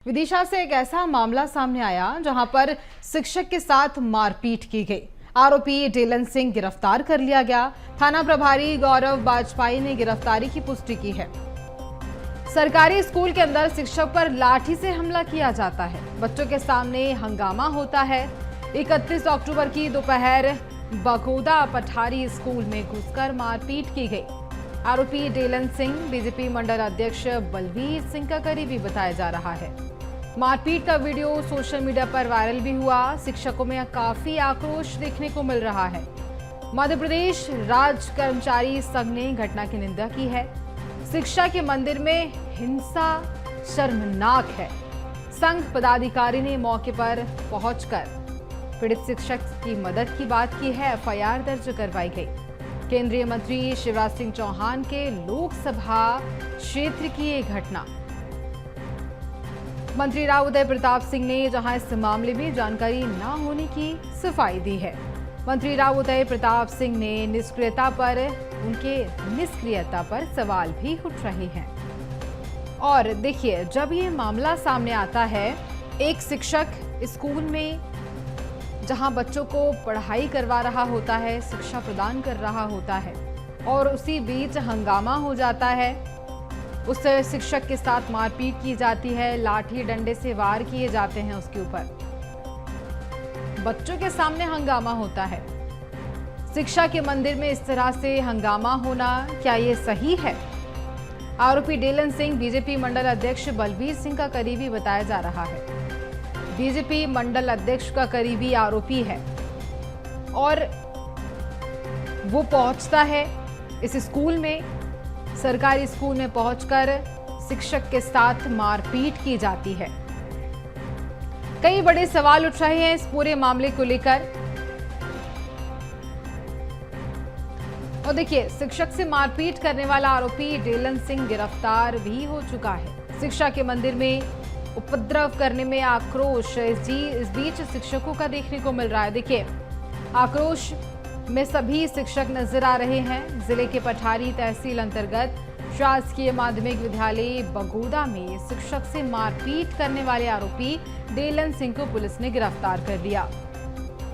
विदिशा से एक ऐसा मामला सामने आया जहां पर शिक्षक के साथ मारपीट की गई। आरोपी डेलन सिंह गिरफ्तार कर लिया गया। थाना प्रभारी गौरव बाजपाई ने गिरफ्तारी की पुष्टि की है। सरकारी स्कूल के अंदर शिक्षक पर लाठी से हमला किया जाता है, बच्चों के सामने हंगामा होता है। 31 अक्टूबर की दोपहर बगोदा पठारी स्कूल में घुसकर मारपीट की गई। आरोपी डेलन सिंह बीजेपी मंडल अध्यक्ष बलवीर सिंह का करीबी बताया जा रहा है। मारपीट का वीडियो सोशल मीडिया पर वायरल भी हुआ। शिक्षकों में काफी आक्रोश देखने को मिल रहा है। मध्य प्रदेश राज्य कर्मचारी संघ ने घटना की निंदा की है। शिक्षा के मंदिर में हिंसा शर्मनाक है। संघ पदाधिकारी ने मौके पर पहुंचकर पीड़ित शिक्षक की मदद की बात की है। एफआईआर दर्ज करवाई गई। केंद्रीय मंत्री शिवराज सिंह चौहान के लोकसभा क्षेत्र की ये घटना। मंत्री राव उदय प्रताप सिंह ने जहां इस मामले में जानकारी न होने की सफाई दी है। मंत्री राव उदय प्रताप सिंह ने उनके निष्क्रियता पर सवाल भी उठ रहे हैं। और देखिए, जब ये मामला सामने आता है, एक शिक्षक स्कूल में जहां बच्चों को पढ़ाई करवा रहा होता है, शिक्षा प्रदान कर रहा होता है, और उसी बीच हंगामा हो जाता है। उस शिक्षक के साथ मारपीट की जाती है, लाठी डंडे से वार किए जाते हैं उसके ऊपर, बच्चों के सामने हंगामा होता है। शिक्षा के मंदिर में इस तरह से हंगामा होना, क्या ये सही है? आरोपी डेलन सिंह बीजेपी मंडल अध्यक्ष बलवीर सिंह का करीबी बताया जा रहा है। बीजेपी मंडल अध्यक्ष का करीबी आरोपी है और वो पहुंचता है इस स्कूल में, सरकारी स्कूल में पहुंचकर शिक्षक के साथ मारपीट की जाती है। कई बड़े सवाल उठ रहे हैं इस पूरे मामले को लेकर। और देखिए, शिक्षक से मारपीट करने वाला आरोपी डेलन सिंह गिरफ्तार भी हो चुका है। शिक्षा के मंदिर में उपद्रव करने में आक्रोश इस बीच शिक्षकों का देखने को मिल रहा है। देखिए, आक्रोश में सभी शिक्षक नजर आ रहे हैं। जिले के पठारी तहसील अंतर्गत शासकीय माध्यमिक विद्यालय बगोदा में शिक्षक से मारपीट करने वाले आरोपी डेलन सिंह को पुलिस ने गिरफ्तार कर लिया।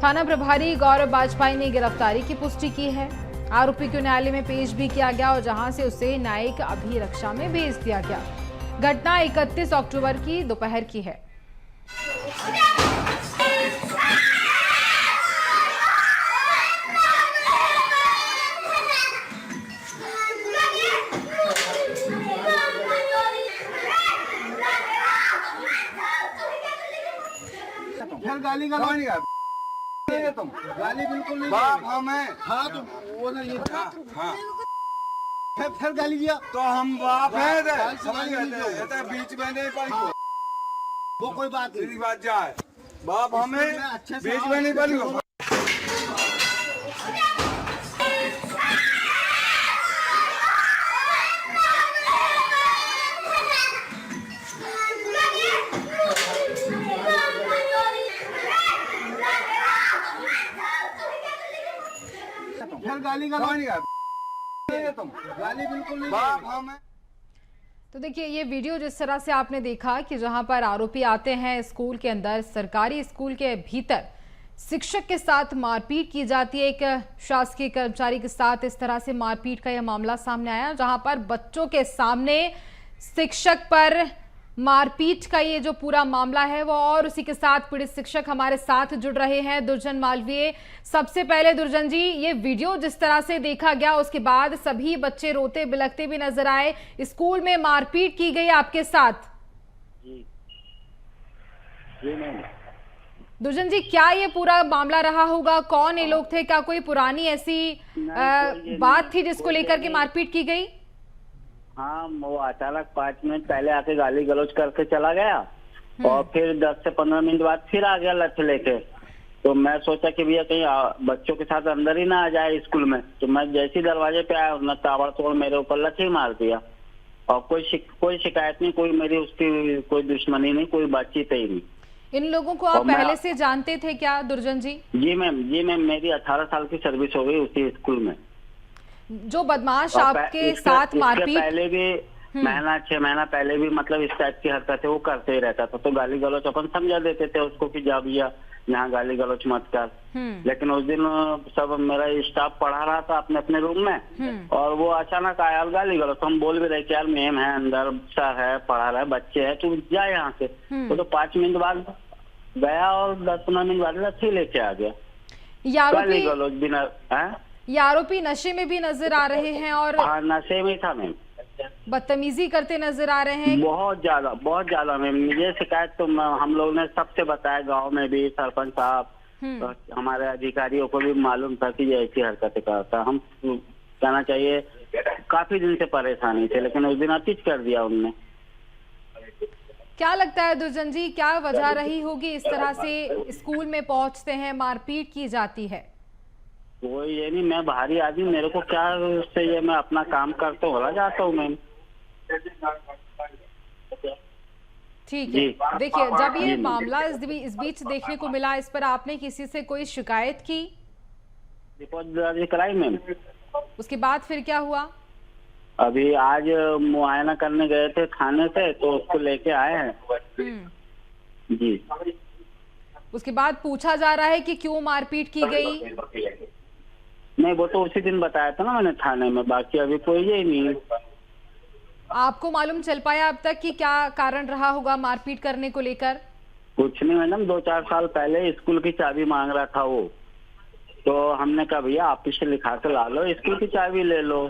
थाना प्रभारी गौरव बाजपाई ने गिरफ्तारी की पुष्टि की है। आरोपी को न्यायालय में पेश भी किया गया और जहां से उसे न्यायिक अभिरक्षा में भेज दिया गया। घटना 31 अक्टूबर की दोपहर की है। फिर गाली गलौज नहीं है, तुम गाली बिल्कुल नहीं। बाप हम हैं। हाँ तो वो ना ये हाँ फिर गाली दिया तो हम बाप हैं। समझ गए, बीच में नहीं पड़ी वो कोई बात नहीं, बात जाए बाप हमें बीच में नहीं पड़ी। फिर गाली गलौज नहीं है, तुम गाली बिल्कुल नहीं। बाप हम हैं। तो देखिए, ये वीडियो जिस तरह से आपने देखा कि जहां पर आरोपी आते हैं स्कूल के अंदर, सरकारी स्कूल के भीतर शिक्षक के साथ मारपीट की जाती है। एक शासकीय कर्मचारी के साथ इस तरह से मारपीट का यह मामला सामने आया, जहां पर बच्चों के सामने शिक्षक पर मारपीट का ये जो पूरा मामला है वो। और उसी के साथ पीड़ित शिक्षक हमारे साथ जुड़ रहे हैं, दुर्जन मालवीय। सबसे पहले दुर्जन जी, ये वीडियो जिस तरह से देखा गया उसके बाद सभी बच्चे रोते बिलखते भी नजर आए। स्कूल में मारपीट की गई आपके साथ। जी मैम। दुर्जन जी, क्या ये पूरा मामला रहा होगा? कौन ये लोग थे? क्या कोई पुरानी ऐसी बात थी जिसको लेकर के मारपीट की गई? हाँ, वो अचानक 5 मिनट पहले आके गाली गलौज करके चला गया और फिर 10 से 15 मिनट बाद फिर आ गया लठ लेके। तो मैं सोचा कि भैया कहीं बच्चों के साथ अंदर ही ना आ जाए स्कूल में। तो मैं जैसे दरवाजे पे आया, उसने ताबड़तोड़ मेरे ऊपर लठी मार दिया। और कोई शिकायत नहीं, कोई मेरी उसकी कोई दुश्मनी नहीं, कोई बातचीत ही नहीं। इन लोगों को आप पहले से जानते थे क्या दुर्जन जी? जी मैम, मेरी 18 साल की सर्विस हो गई उसी स्कूल में। जो बदमाश आपके साथ मारपीट, महीना 6 महीना पहले भी मतलब इस टाइप की हरकतें वो करते ही रहता था, तो गाली गलौच अपन समझा देते थे उसको कि जा भैया यहाँ गाली गलौच मत कर। लेकिन उस दिन सब मेरा स्टाफ पढ़ा रहा था अपने अपने रूम में, और वो अचानक आया और गाली गलौच। हम बोल भी रहे कि यार मैम है अंदर, सर है पढ़ा रहा है, बच्चे है, तू जा यहाँ से। तो 5 मिनट बाद गया और 10-15 मिनट बाद लाठी लेके आ गया। गाली गलौच बिना ये आरोपी नशे में भी नजर आ रहे हैं और हाँ नशे में था मैम, बदतमीजी करते नजर आ रहे हैं। बहुत ज्यादा मैम। ये शिकायत तो हम लोग ने सबसे बताया, गांव में भी सरपंच साहब, हमारे अधिकारियों को भी मालूम था कि ये ऐसी हरकतें करता। हम कहना चाहिए काफी दिन से परेशानी थे, लेकिन उस दिन अतिच कर दिया उनने। क्या लगता है दुर्जन जी, क्या वजह रही होगी इस तरह से स्कूल में पहुंचते हैं, मारपीट की जाती है? कोई ये नहीं, मैं बाहरी आदमी, मेरे को क्या उससे, ये मैं अपना काम करते हो जाता हूँ मैम। ठीक है, देखिए जब ये मामला इस बीच देखने को मिला, इस पर आपने किसी से कोई शिकायत की? रिपोर्ट दर्ज कराई मैम। उसके बाद फिर क्या हुआ? अभी आज मुआयना करने गए थे थाने से, तो उसको लेके आए हैं जी। उसके बाद पूछा जा रहा है कि क्यों मारपीट की गई? नहीं, वो तो उसी दिन बताया था ना मैंने थाने में, बाकी अभी कोई ये नहीं। आपको मालूम चल पाया अब तक कि क्या कारण रहा होगा मारपीट करने को लेकर? कुछ नहीं मैडम, 2-4 साल पहले स्कूल की चाबी मांग रहा था वो, तो हमने कहा भैया ऑफिस से लिखा के ला लो, स्कूल की चाबी ले लो।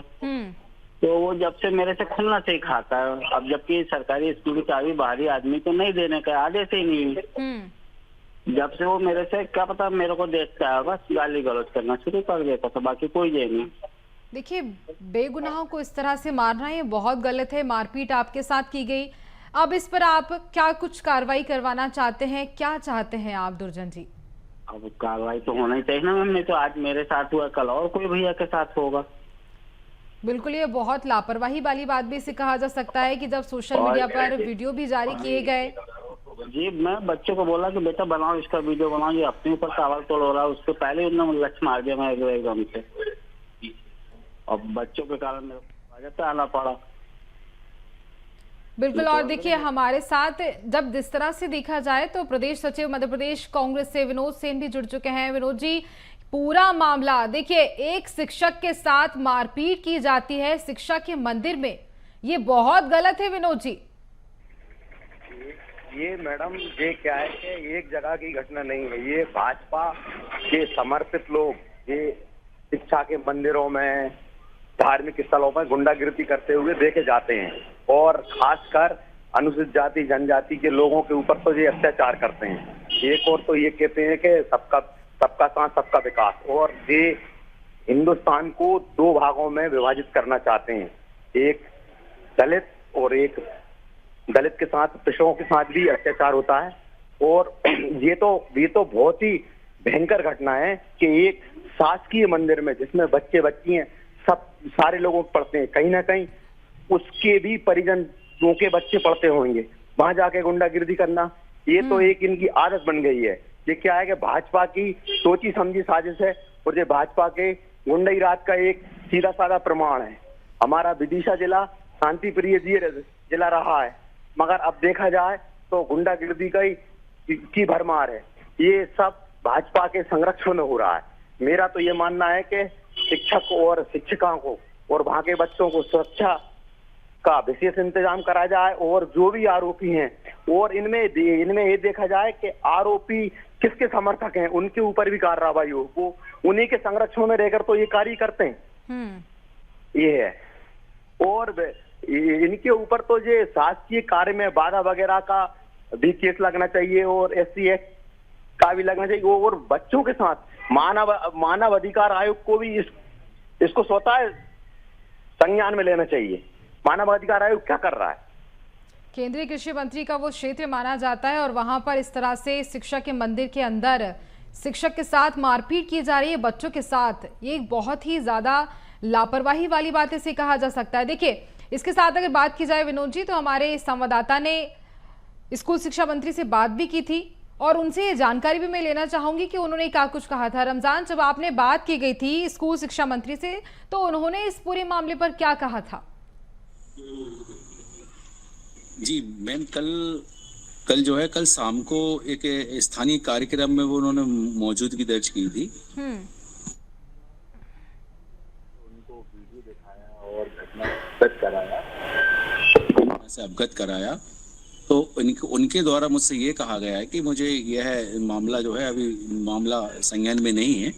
तो वो जब से मेरे से खुलना से ही खाता है। अब जबकि सरकारी स्कूल की चाबी बाहरी आदमी तो नहीं देने का, आधे से ही नहीं। जब से वो मेरे से, क्या पता मेरे को देखता है, बस गाली गलौज करना शुरू कर देता था, बाकी कोई ये नहीं। देखिए बेगुनाहों को इस तरह से मारना ये बहुत गलत है। मारपीट आपके साथ की गई, अब इस पर आप क्या कुछ कार्रवाई करवाना चाहते हैं, क्या चाहते हैं आप दुर्जन जी? अब कार्रवाई तो होना ही चाहिए ना मैम, नहीं तो आज मेरे साथ हुआ कल और कोई भैया के साथ होगा। बिल्कुल, ये बहुत लापरवाही वाली बात भी इसे कहा जा सकता है कि जब सोशल मीडिया पर वीडियो भी जारी किए गए। जी, मैं बच्चों को बोला कि बेटा बनाओ, इसका वीडियो बनाओ, ये अपने ऊपर टावल तोड़ हो रहा है, उसके पहले उन्होंने लक्ष्य मार दिया मैं एकदम से, और बच्चों के कारण मेरे को आना पड़ा। बिल्कुल, और देखिए हमारे साथ जब जिस तरह से देखा जाए तो प्रदेश सचिव मध्य प्रदेश कांग्रेस से विनोद सेन भी जुड़ चुके हैं। विनोद जी, पूरा मामला देखिए, एक शिक्षक के साथ मारपीट की जाती है शिक्षा के मंदिर में, ये बहुत गलत है विनोद जी। ये मैडम ये क्या है कि एक जगह की घटना नहीं है, ये भाजपा के समर्पित लोग ये शिक्षा के मंदिरों में, धार्मिक स्थलों पर गुंडागिर्दी करते हुए देखे जाते हैं, और खासकर अनुसूचित जाति जनजाति के लोगों के ऊपर तो ये अत्याचार करते हैं। एक और तो ये कहते हैं कि सबका साथ सबका विकास, और ये हिंदुस्तान को 2 भागों में विभाजित करना चाहते हैं, एक दलित और एक दलित के साथ, पिछड़ों के साथ भी अत्याचार होता है। और ये तो बहुत ही भयंकर घटना है कि एक शासकीय मंदिर में जिसमें बच्चे बच्ची हैं, सब सारे लोगों को पढ़ते हैं, कहीं ना कहीं उसके भी परिजनों के बच्चे पढ़ते होंगे, वहां जाके गुंडागिर्दी करना, ये तो एक इनकी आदत बन गई है। ये क्या है कि भाजपा की सोची समझी साजिश है, और ये भाजपा के गुंडाई राज का एक सीधा साधा प्रमाण है। हमारा विदिशा जिला शांति प्रिय जिला रहा है, मगर अब देखा जाए तो गुंडागिर्दी की भरमार है। ये सब भाजपा के संरक्षण में हो रहा है। मेरा तो ये मानना है कि शिक्षक और शिक्षिकाओं को और वहां के बच्चों को सुरक्षा का विशेष इंतजाम करा जाए, और जो भी आरोपी हैं, और इनमें ये देखा जाए कि आरोपी किसके समर्थक हैं, उनके ऊपर भी कार्रवाई हो। वो उन्हीं के संरक्षण में रहकर तो ये कार्य करते हैं, ये है। और इनके ऊपर तो ये शासकीय कार्य में बाधा वगैरह का भी केस लगना चाहिए, और SC एक्ट का भी लगना चाहिए, और बच्चों के साथ मानव अधिकार आयोग को भी इसको स्वतः संज्ञान में लेना चाहिए। मानव अधिकार आयोग क्या कर रहा है? केंद्रीय कृषि मंत्री का वो क्षेत्र माना जाता है, और वहां पर इस तरह से शिक्षक के मंदिर के अंदर शिक्षक के साथ मारपीट की जा रही है बच्चों के साथ, ये एक बहुत ही ज्यादा लापरवाही वाली बात इसे कहा जा सकता है। देखिए इसके साथ अगर बात की जाए विनोद जी, तो हमारे संवाददाता ने स्कूल शिक्षा मंत्री से बात भी की थी, और उनसे ये जानकारी भी मैं लेना चाहूंगी कि उन्होंने क्या कुछ कहा था। रमजान, जब आपने बात की गई थी स्कूल शिक्षा मंत्री से, तो उन्होंने इस पूरे मामले पर क्या कहा था? जी मैम, कल जो है, कल शाम को एक स्थानीय कार्यक्रम में वो उन्होंने मौजूदगी दर्ज की थी। उनको वीडियो दिखाया और घटना से अवगत कराया। तो उनके द्वारा मुझसे ये कहा गया है कि मुझे यह मामला जो है, अभी मामला संज्ञान में नहीं है।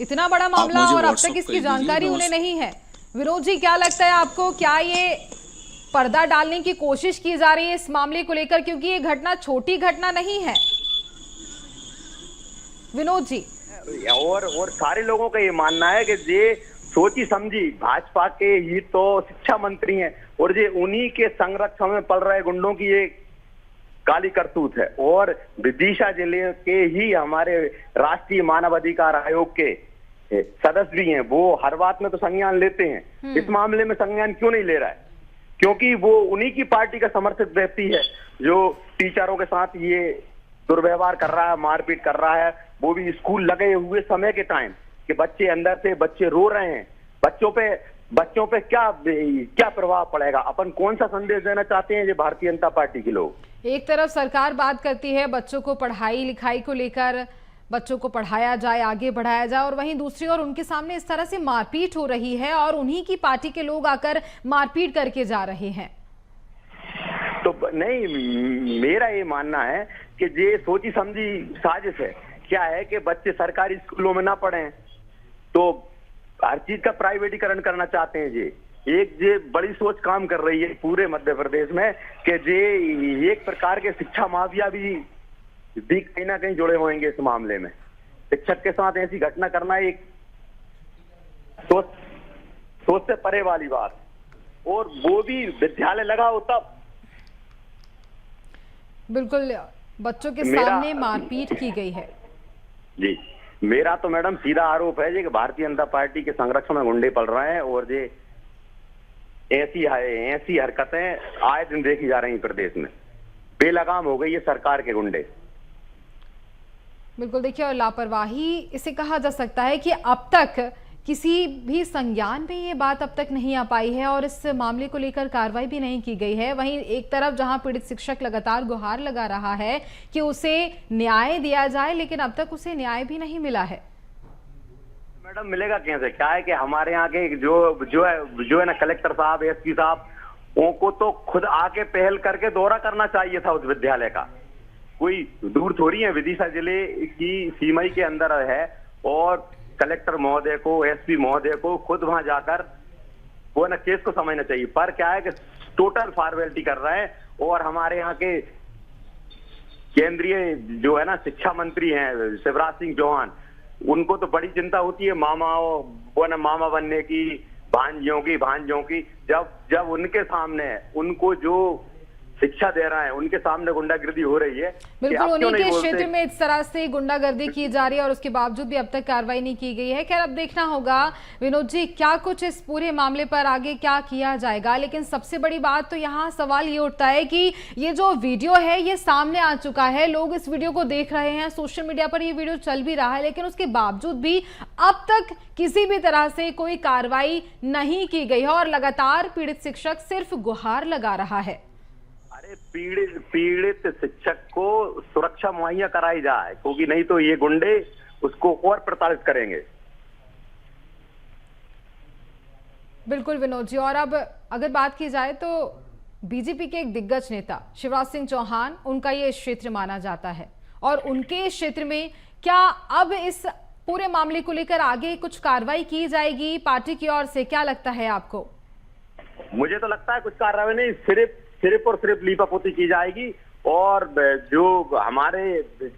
इतना बड़ा मामला और अब तक इसकी जानकारी उन्हें नहीं है। विनोद जी, क्या लगता है आपको, क्या ये पर्दा डालने की कोशिश की जा रही है इस मामले को लेकर, क्योंकि ये घटना छोटी घटना नहीं है? विनोद जी, और सारे लोगों का ये मानना है कि ये सोची समझी, भाजपा के ही तो शिक्षा मंत्री हैं और ये उन्हीं के संरक्षण में पड़ रहे गुंडों की ये काली करतूत है। और विदिशा जिले के ही हमारे राष्ट्रीय मानव अधिकार आयोग के सदस्य भी हैं, वो हर बात में तो संज्ञान लेते हैं। इस मामले में संज्ञान क्यों नहीं ले रहा है? क्योंकि वो उन्हीं की पार्टी का समर्थित व्यक्ति है जो टीचरों के साथ ये दुर्व्यवहार कर रहा है, मारपीट कर रहा है, वो भी स्कूल लगे हुए समय के टाइम कि बच्चे अंदर से बच्चे रो रहे हैं। बच्चों पे क्या प्रभाव पड़ेगा? अपन कौन सा संदेश देना चाहते हैं ये भारतीय जनता पार्टी के लोग? एक तरफ सरकार बात करती है बच्चों को पढ़ाई लिखाई को लेकर, बच्चों को पढ़ाया जाए, आगे बढ़ाया जाए, और वहीं दूसरी ओर उनके सामने इस तरह से मारपीट हो रही है और उन्हीं की पार्टी के लोग आकर मारपीट करके जा रहे हैं। तो नहीं, मेरा ये मानना है कि ये सोची समझी साजिश है। क्या है कि बच्चे सरकारी स्कूलों में ना पढ़ें तो हर चीज का प्राइवेटीकरण करना चाहते हैं। ये बड़ी सोच काम कर रही है पूरे मध्य प्रदेश में कि ये एक प्रकार के शिक्षा माफिया भी कहीं ना कहीं जुड़े होंगे इस मामले में। शिक्षक के साथ ऐसी घटना करना एक सोच से परे वाली बात, और वो भी विद्यालय लगा हो तब। बिल्कुल, बच्चों के सामने मारपीट की गई है। जी, मेरा तो मैडम सीधा आरोप है कि भारतीय जनता पार्टी के संरक्षण में गुंडे पड़ रहे हैं और ये ऐसी हरकतें आए दिन देखी जा रही प्रदेश में। बेलगाम हो गई है सरकार के गुंडे। बिल्कुल, देखिए, और लापरवाही इसे कहा जा सकता है कि अब तक किसी भी संज्ञान में ये बात अब तक नहीं आ पाई है और इस मामले को लेकर कार्रवाई भी नहीं की गई है। वहीं एक तरफ जहां पीड़ित शिक्षक लगातार गुहार लगा रहा है कि उसे न्याय दिया जाए, लेकिन अब तक उसे न्याय भी नहीं मिला है। मैडम, मिलेगा कैसे? क्या है कि हमारे यहाँ के जो है ना कलेक्टर साहब, एसपी साहब, उनको तो खुद आके पहल करके दौरा करना चाहिए था उस विद्यालय का। कोई दूर थोड़ी है, विदिशा जिले की सीमाई के अंदर है, और कलेक्टर महोदय को, एसपी महोदय को खुद वहां जाकर वो ना केस को समझना चाहिए। पर क्या है कि टोटल फॉर्मेलिटी कर रहे हैं। और हमारे यहाँ के केंद्रीय जो है ना शिक्षा मंत्री हैं शिवराज सिंह चौहान, उनको तो बड़ी चिंता होती है मामा बनने की, भांजियों की। जब उनके सामने उनको जो शिक्षा दे रहा है, उनके सामने गुंडागर्दी हो रही है। बिल्कुल, उन्हीं के क्षेत्र में इस तरह से गुंडागर्दी की जा रही है और उसके बावजूद भी अब तक कार्रवाई नहीं की गई है। खैर, अब देखना होगा विनोद जी क्या कुछ इस पूरे मामले पर आगे क्या किया जाएगा। लेकिन सबसे बड़ी बात तो यहाँ सवाल ये उठता है कि ये जो वीडियो है ये सामने आ चुका है, लोग इस वीडियो को देख रहे हैं, सोशल मीडिया पर ये वीडियो चल भी रहा है, लेकिन उसके बावजूद भी अब तक किसी भी तरह से कोई कार्रवाई नहीं की गई है और लगातार पीड़ित शिक्षक सिर्फ गुहार लगा रहा है। पीड़ित शिक्षक को सुरक्षा मुहैया कराई जाए, क्योंकि नहीं तो ये गुंडे उसको और प्रताड़ित करेंगे। बिल्कुल विनोद जी, और अब अगर बात की जाए तो बीजेपी के एक दिग्गज नेता शिवराज सिंह चौहान, उनका ये क्षेत्र माना जाता है और उनके क्षेत्र में क्या अब इस पूरे मामले को लेकर आगे कुछ कार्रवाई की जाएगी पार्टी की ओर से? क्या लगता है आपको? मुझे तो लगता है कुछ कार्रवाई नहीं, सिर्फ और सिर्फ लीपापोती की जाएगी। और जो हमारे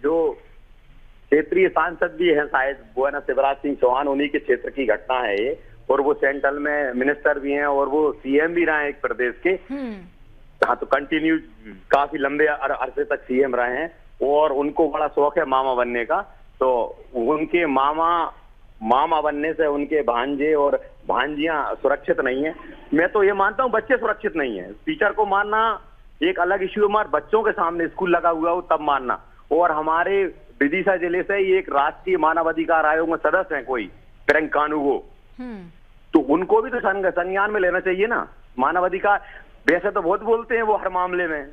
जो क्षेत्रीय सांसद भी हैं शायद, वो है ना शिवराज सिंह चौहान, उन्हीं के क्षेत्र की घटना है ये, और वो सेंट्रल में मिनिस्टर भी हैं और वो सीएम भी रहे हैं एक प्रदेश के। हाँ, तो कंटिन्यू काफी लंबे अरसे तक सीएम रहे हैं और उनको बड़ा शौक है मामा बनने का। तो उनके मामा बनने से उनके भांजे और भांजियां सुरक्षित नहीं है। मैं तो ये मानता हूँ बच्चे सुरक्षित नहीं है। टीचर को मारना एक अलग इश्यू है, मगर बच्चों के सामने स्कूल लगा हुआ हो तब मारना। और हमारे विदिशा जिले से एक राष्ट्रीय मानव अधिकार आयोग में सदस्य हैं कोई प्रियंका कानूगो, तो उनको भी तो संज्ञान में लेना चाहिए ना। मानव अधिकार वैसे तो बहुत बोलते हैं वो हर मामले में,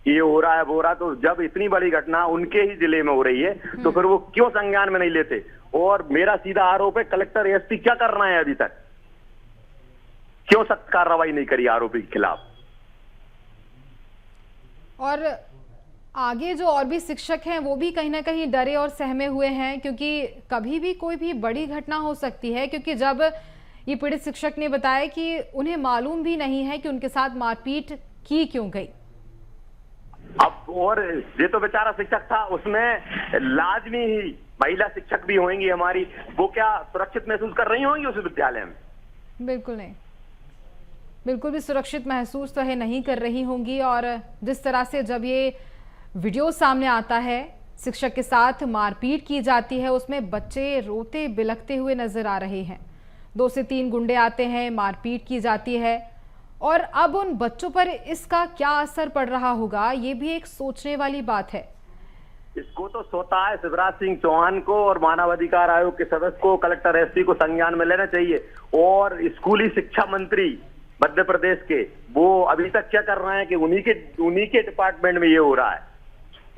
ये हो रहा है वो हो रहा है, तो जब इतनी बड़ी घटना उनके ही जिले में हो रही है तो फिर वो क्यों संज्ञान में नहीं लेते? और मेरा सीधा आरोप है, कलेक्टर एसपी क्या कर रहे हैं अभी तक, क्यों सख्त कार्रवाई नहीं करी आरोपी के खिलाफ? और आगे जो और भी शिक्षक हैं वो भी कहीं ना कहीं डरे और सहमे हुए हैं, क्योंकि कभी भी कोई भी बड़ी घटना हो सकती है। क्योंकि जब ये पीड़ित शिक्षक ने बताया कि उन्हें मालूम भी नहीं है कि उनके साथ मारपीट की क्यों गई। अब और ये तो बेचारा शिक्षक था, उसमें लाजमी ही महिला शिक्षक भी होंगी हमारी, वो क्या सुरक्षित महसूस कर रही होंगी उस विद्यालय में? बिल्कुल नहीं, बिल्कुल भी सुरक्षित महसूस तो है नहीं कर रही होंगी। और जिस तरह से जब ये वीडियो सामने आता है, शिक्षक के साथ मारपीट की जाती है, उसमें बच्चे रोते बिलखते हुए नजर आ रहे हैं। 2 से 3 गुंडे आते हैं, मारपीट की जाती है, और अब उन बच्चों पर इसका क्या असर पड़ रहा होगा, ये भी एक सोचने वाली बात है। इसको तो सोता है शिवराज सिंह चौहान को और मानव अधिकार आयोग के सदस्य को, कलेक्टर एसपी को संज्ञान में लेना चाहिए। और स्कूली शिक्षा मंत्री मध्य प्रदेश के, वो अभी तक क्या कर रहे हैं कि उन्हीं के डिपार्टमेंट में ये हो रहा है,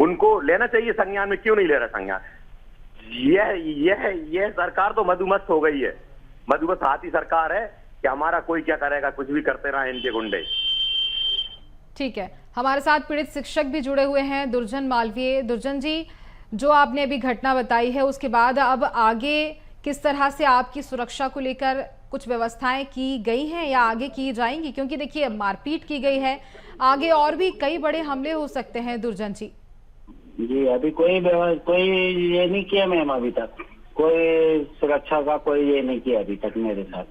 उनको लेना चाहिए संज्ञान में, क्यों नहीं ले रहा संज्ञान? यह सरकार तो मधुमस्त हो गई है, मधुमस्त हाथी सरकार है कि हमारा कोई क्या करेगा, कुछ भी करते रहे इनके गुंडे। ठीक है, हमारे साथ पीड़ित शिक्षक भी जुड़े हुए हैं, दुर्जन मालवीय। दुर्जन जी, जो आपने अभी घटना बताई है, उसके बाद अब आगे किस तरह से आपकी सुरक्षा को लेकर कुछ व्यवस्थाएं की गई हैं या आगे की जाएंगी? क्योंकि देखिए, मारपीट की गई है, आगे और भी कई बड़े हमले हो सकते हैं। दुर्जन जी अभी कोई ये नहीं किया मैम, अभी तक कोई सुरक्षा का कोई ये नहीं किया अभी तक मेरे साथ।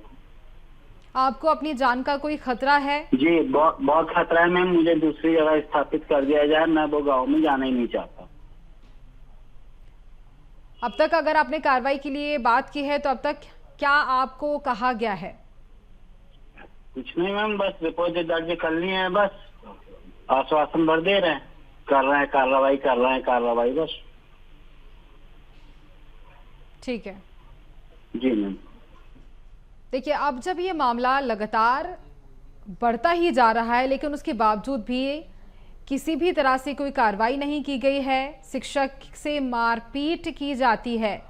आपको अपनी जान का कोई खतरा है? जी बहुत खतरा है मैम, मुझे दूसरी जगह स्थापित कर दिया जाए, मैं वो गांव में जाना ही नहीं चाहता। अब तक अगर आपने कार्रवाई के लिए बात की है तो अब तक क्या आपको कहा गया है? कुछ नहीं मैम, बस रिपोर्ट दर्ज करनी है, बस आश्वासन भर दे रहे हैं, कर रहे हैं कार्रवाई बस। ठीक है जी मैम। देखिए, अब जब ये मामला लगातार बढ़ता ही जा रहा है, लेकिन उसके बावजूद भी किसी भी तरह से कोई कार्रवाई नहीं की गई है, शिक्षक से मारपीट की जाती है।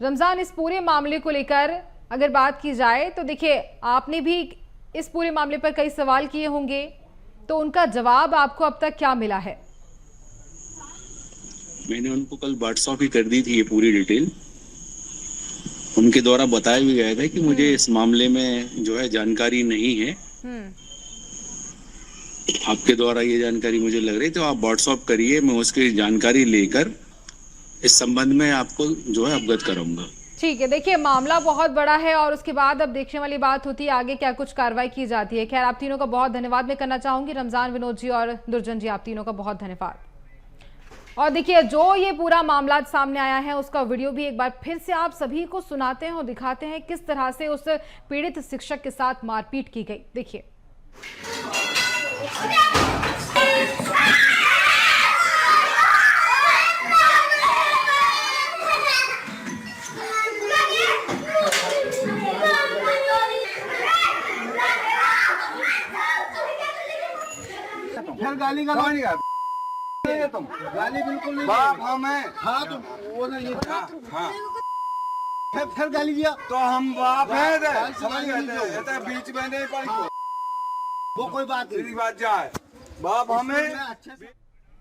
रमजान, इस पूरे मामले को लेकर अगर बात की जाए तो देखिए, आपने भी इस पूरे मामले पर कई सवाल किए होंगे, तो उनका जवाब आपको अब तक क्या मिला है? मैंने उनको कल व्हाट्सएप ही कर दी थी ये पूरी डिटेल। उनके द्वारा बताया भी गया था कि मुझे इस मामले में जो है जानकारी नहीं है, आपके द्वारा ये जानकारी मुझे लग रही, तो आप व्हाट्सएप करिए, मैं उसकी जानकारी लेकर इस संबंध में आपको जो है अवगत कराऊंगा। ठीक है, देखिए मामला बहुत बड़ा है और उसके बाद अब देखने वाली बात होती है आगे क्या कुछ कार्रवाई की जाती है। खैर, आप तीनों का बहुत धन्यवाद मैं करना चाहूंगी, रमजान, विनोद जी और दुर्जन जी, आप तीनों का बहुत धन्यवाद। और देखिए, जो ये पूरा मामला सामने आया है उसका वीडियो भी एक बार फिर से आप सभी को सुनाते हैं और दिखाते हैं किस तरह से उस पीड़ित शिक्षक के साथ मारपीट की गई। देखिए। फिर गाली गलौज नहीं कर तुम, गाली बिल्कुल नहीं। हाँ मैं, हाँ तुम वो नहीं, हाँ फिर गाली दिया तो हम बाप है, समझ गए, बीच में नहीं पड़ी, वो कोई बात नहीं, बात जाए बाप हमें।